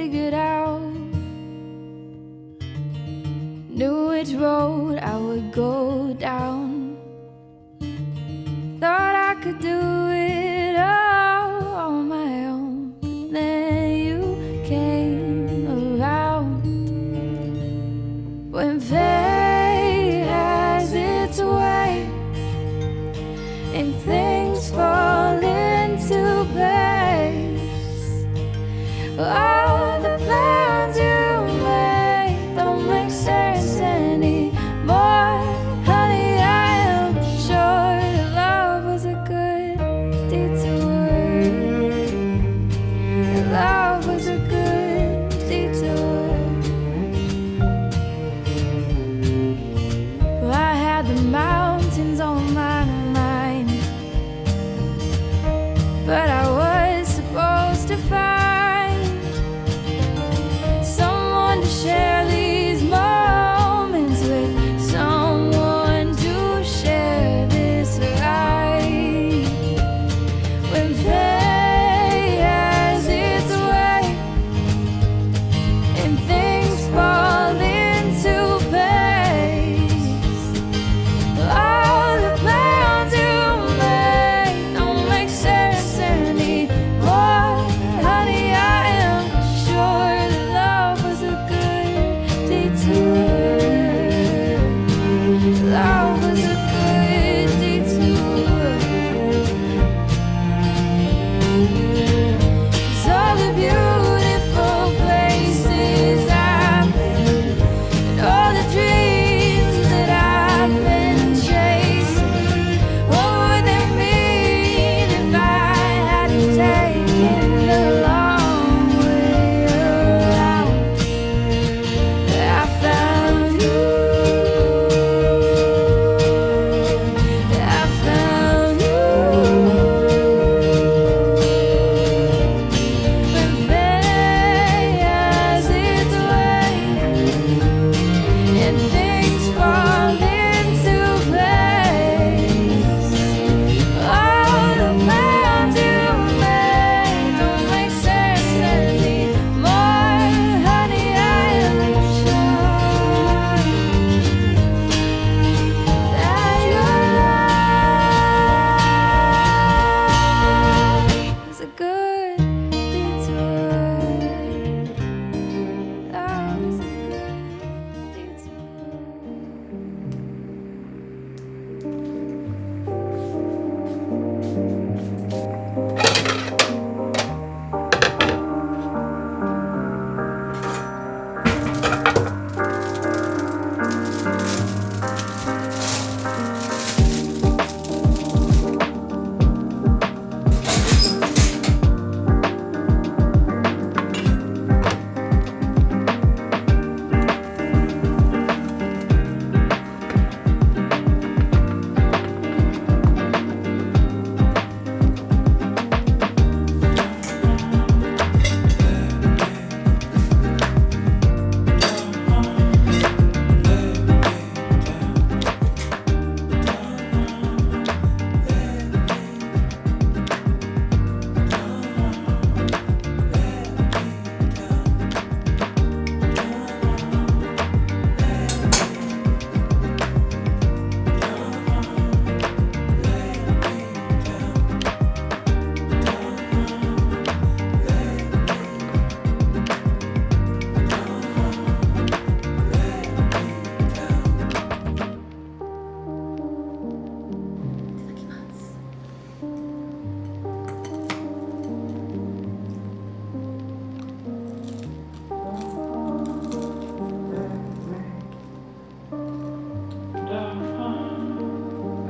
figured out, knew which road I would go down. Thought I could do it all on my own, but then you came around. When fate has its way and things fall into place, all the plans you made don't make sense anymore. Honey, I am sure that love was a good detour. That love was a good detour. Well, I had the mountains on my mind, but I was supposed to find someone to share these moments with, someone to share this ride. When fate has its way and things fall into place, all the plans you made don't make sense anymore. Honey, I am sure that love was a good detour. Love was a good detour. 'Cause all the beautiful places I've been and all the dreams that I've been chasing, what would they mean if I hadn't taken the long way around? I found you. I found you. When fate has its way and things fall into place, all the plans you made don't make sense anymore. Honey, I am sure that your love was a good detour. Love was a good detour.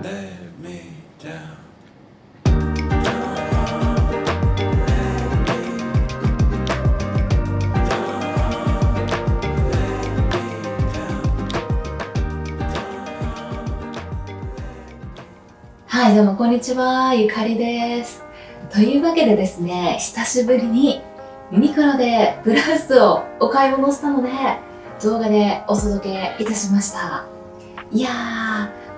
Let me down.はい、どうもこんにちは、ゆかりです。というわけでですね、久しぶりにユニクロでブラウスをお買い物したので、動画でお届けいたしました。いや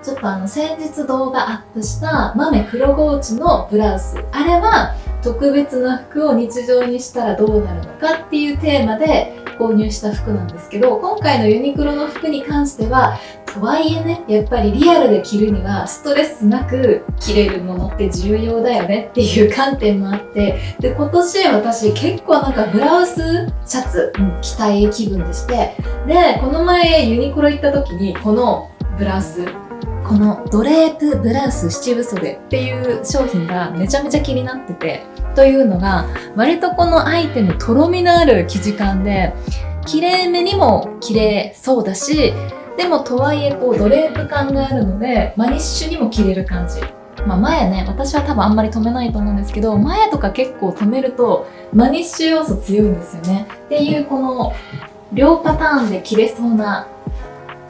ー、ちょっと先日動画アップした豆黒ゴーチのブラウス、あれは特別な服を日常にしたらどうなるのかっていうテーマで購入した服なんですけど、今回のユニクロの服に関してはとはいえね、やっぱりリアルで着るにはストレスなく着れるものって重要だよねっていう観点もあって、で今年私結構なんかブラウスシャツ、着たい気分でして、でこの前ユニクロ行った時にこのブラウス、このドレープブラウス七分袖っていう商品がめちゃめちゃ気になってて、というのが割とこのアイテムとろみのある生地感で綺麗めにも綺麗そうだし、でもとはいえこうドレープ感があるのでマニッシュにも着れる感じ。前ね、私は多分あんまり留めないと思うんですけど、前とか結構留めるとマニッシュ要素強いんですよねっていう、この両パターンで着れそうな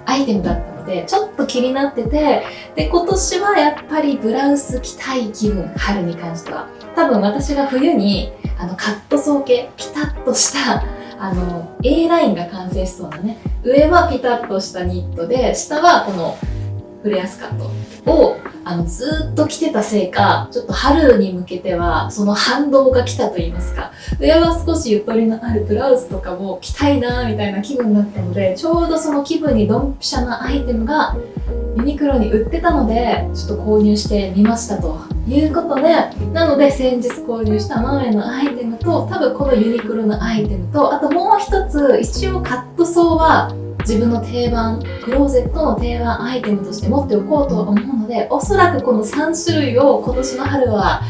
アイテムだったのでちょっと気になってて、で今年はやっぱりブラウス着たい気分、春に関しては多分私が冬にカットソー系ピタッとしたA ラインが完成しそうなね、上はピタッとしたニットで下はこのフレアスカットをずっと着てたせいか、ちょっと春に向けてはその反動が来たと言いますか、上は少しゆとりのあるブラウスとかも着たいなみたいな気分だったので、ちょうどその気分にドンピシャなアイテムがユニクロに売ってたのでちょっと購入してみましたということで、なので先日購入したマメのアイテムと、多分このユニクロのアイテムと、あともう一つ一応カットソーは自分の定番、クローゼットの定番アイテムとして持っておこうと思うので、おそらくこの3種類を今年の春は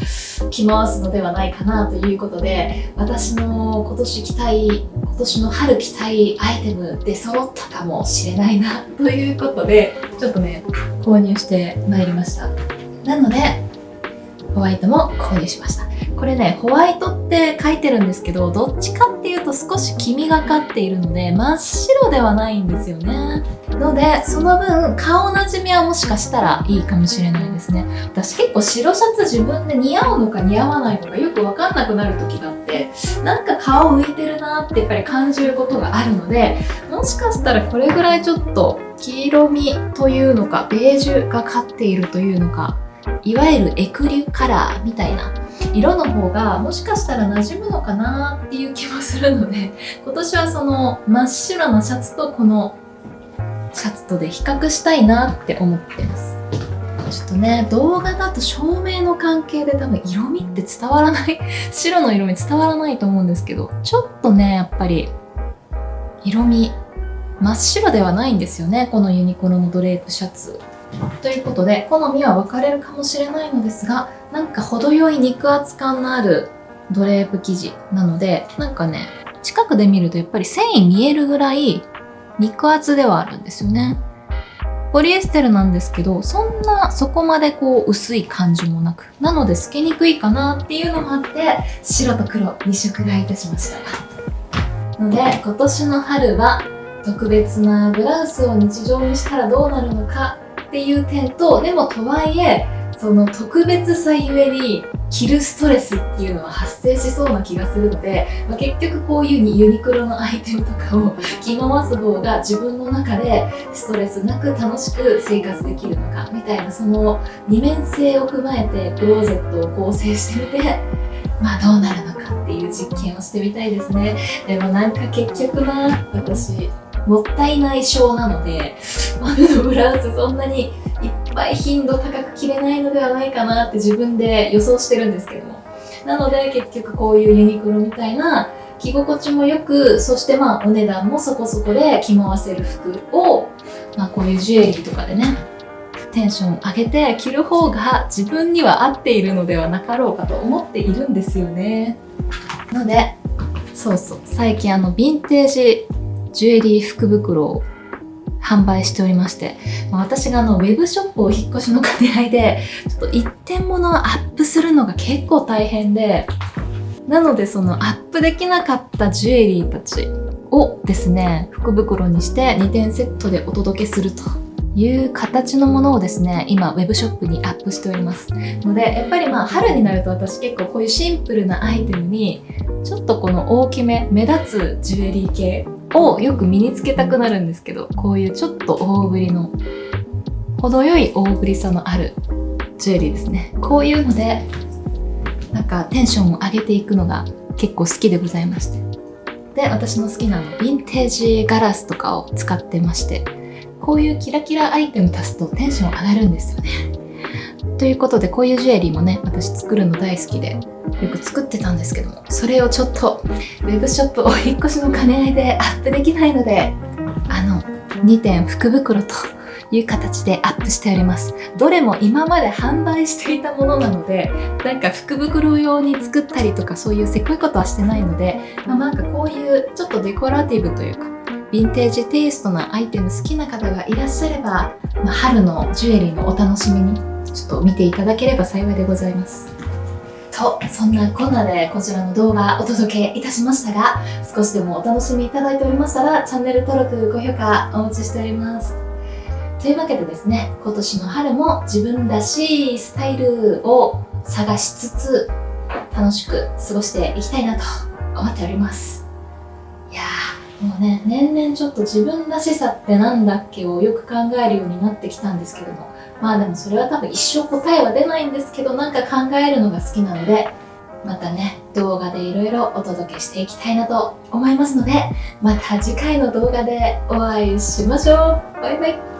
着回すのではないかなということで、私の今年の春着たいアイテムで揃ったかもしれないなということで、ちょっとね購入してまいりました。なのでホワイトも購入しました。これね、ホワイトって書いてるんですけど、どっちかっていうと少し黄みがかっているので真っ白ではないんですよね。のでその分顔なじみはもしかしたらいいかもしれないですね。私結構白シャツ自分で似合うのか似合わないのかよく分かんなくなる時があって、なんか顔浮いてるなってやっぱり感じることがあるので、もしかしたらこれぐらいちょっと黄色みというのかベージュがかっているというのか、いわゆるエクリュカラーみたいな色の方がもしかしたら馴染むのかなっていう気もするので、今年はその真っ白なシャツとこのシャツとで比較したいなって思ってます。ちょっとね、動画だと照明の関係で多分色味って伝わらない白の色味伝わらないと思うんですけど、ちょっとねやっぱり色味真っ白ではないんですよね、このユニクロのドレープシャツ。ということで好みは分かれるかもしれないのですが、なんか程よい肉厚感のあるドレープ生地なので、なんかね近くで見るとやっぱり繊維見えるぐらい肉厚ではあるんですよね。ポリエステルなんですけど、そこまでこう薄い感じもなく、なので透けにくいかなっていうのもあって白と黒2色買いいたしましたので、今年の春は特別なブラウスを日常にしたらどうなるのかっていう点と、でもとはいえその特別さゆえに着るストレスっていうのは発生しそうな気がするので、結局こういうユニクロのアイテムとかを着回す方が自分の中でストレスなく楽しく生活できるのかみたいな、その二面性を踏まえてクローゼットを構成してみて、どうなるのかっていう実験をしてみたいですね。でもなんか結局私もったいない症なので、豆のブラウスそんなにいっぱい頻度高く着れないのではないかなって自分で予想してるんですけども、なので結局こういうユニクロみたいな着心地もよく、そしてお値段もそこそこで着回せる服を、こういうジュエリーとかでねテンション上げて着る方が自分には合っているのではなかろうかと思っているんですよね。ので最近ヴィンテージジュエリー福袋を販売しておりまして、私がウェブショップを引っ越しの兼ね合いでちょっと一点物をアップするのが結構大変で、なのでそのアップできなかったジュエリーたちをですね福袋にして2点セットでお届けするという形のものをですね今ウェブショップにアップしておりますので、やっぱり春になると私結構こういうシンプルなアイテムにちょっとこの大きめ目立つジュエリー系をよく身につけたくなるんですけど、こういうちょっと大ぶりの程よい大ぶりさのあるジュエリーですね、こういうのでなんかテンションを上げていくのが結構好きでございまして、で私の好きなヴィンテージガラスとかを使ってまして、こういうキラキラアイテム足すとテンション上がるんですよね。ということで、こういうジュエリーもね、私作るの大好きでよく作ってたんですけども、それをちょっとウェブショップお引っ越しの兼ね合いでアップできないので、2点福袋という形でアップしております。どれも今まで販売していたものなので、なんか福袋用に作ったりとかそういうせっこいことはしてないので、なんかこういうちょっとデコラティブというかヴィンテージテイストなアイテム好きな方がいらっしゃれば、春のジュエリーのお楽しみにちょっと見ていただければ幸いでございます。と、そんなこんなでこちらの動画お届けいたしましたが、少しでもお楽しみいただいておりましたらチャンネル登録、高評価お待ちしております。というわけでですね、今年の春も自分らしいスタイルを探しつつ楽しく過ごしていきたいなと思っております。いやー、もうね、年々ちょっと自分らしさってなんだっけをよく考えるようになってきたんですけども、でもそれは多分一生答えは出ないんですけど、なんか考えるのが好きなので、またね、動画でいろいろお届けしていきたいなと思いますので、また次回の動画でお会いしましょう。バイバイ。